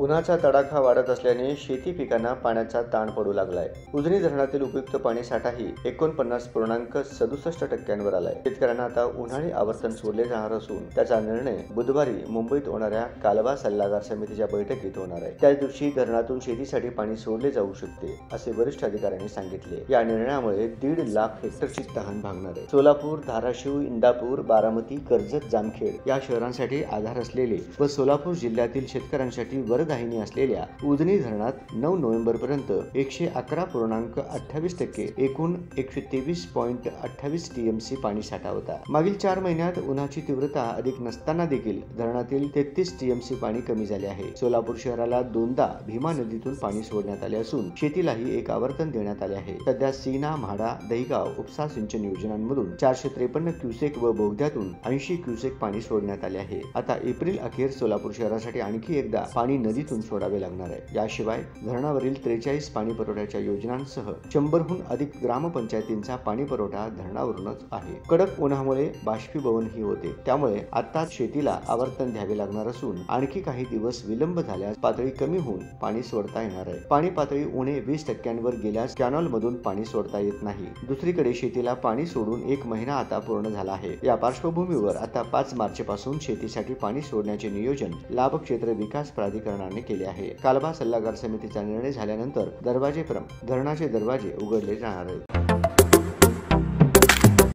उन्हाचा तडाखा वाढत असल्याने शेती पिकांना पाण्याचा ताण पडू लागलाय। उजनी धरणातील उपयुक्त पाणी साठाही 49.67% आलाय। शेतकऱ्यांना आता उन्हाळी आवर्तन सोडले जाणार असून त्याचा निर्णय बुधवारी मुंबईत होणाऱ्या कालवा सल्लागार समितीच्या बैठकीत होणार आहे। त्याच दिवशी धरणातून शेतीसाठी पाणी सोडले जाऊ शकते असे वरिष्ठ अधिकाऱ्यांनी सांगितले। या निर्णयामुळे 1.5 लाख हेक्टरची तहान भागणार आहे। सोलापूर, धाराशिव, इंदापूर, बारामती, कर्जत, जामखेड या शहरांसाठी आधार असलेले व सोलापूर जिल्ह्यातील शेतकऱ्यांसाठी वरदायिनी असलेल्या उजनी धरणात 9 नोव्हेंबरपर्यंत 111.28% एकूण 123.28 टीएमसी पाणी साठा होता। मागील 4 महिन्यात उन्हाची तीव्रता अधिक नसताना देखील धरणातील 33 टीएमसी पाणी कमी झाले आहे। सोलापूर शहराला 2दा भीमा नदीतून पाणी सोडण्यात आले असून शेतीलाही एक आवर्तन देण्यात आले आहे। सध्या सीना, म्हाडा, दहिगाव उपसा सिंचन योजनांमधून 453 क्युसेक व बोगद्यातून 80 क्युसेक पाणी सोडण्यात आले आहे। आता एप्रिल अखेर सोलापूर शहरासाठी आणखी एकदा पाणी नदीतून सोडावे लागणार आहे। याशिवाय धरणावरील 43 पाणी पुरवठ्याच्या योजनांसह 100हून अधिक ग्रामपंचायतींचा पाणी पुरवठा धरणावरूनच आहे। कडक उन्हामुळे बाष्पीभवनही होते, त्यामुळे आता शेतीला आवर्तन द्यावे लागणार असून आणखी काही दिवस विलंब झाल्यास पातळी कमी होऊन पाणी सोडता येणार आहे। पाणी पातळी उणे 20% गेल्यास कॅनॉल मधून पाणी सोडता येत नाही। दुसरीकडे शेतीला पाणी सोडून 1 महिना आता पूर्ण झाला आहे। या पार्श्वभूमीवर आता 5 मार्च पासून शेतीसाठी पाणी सोडण्याचे नियोजन लाभ क्षेत्र विकास प्राधिकरणाने केले आहे। कालवा सल्लागार समितीचा निर्णय झाल्यानंतर धरणाचे दरवाजे उघडले जाणार आहेत।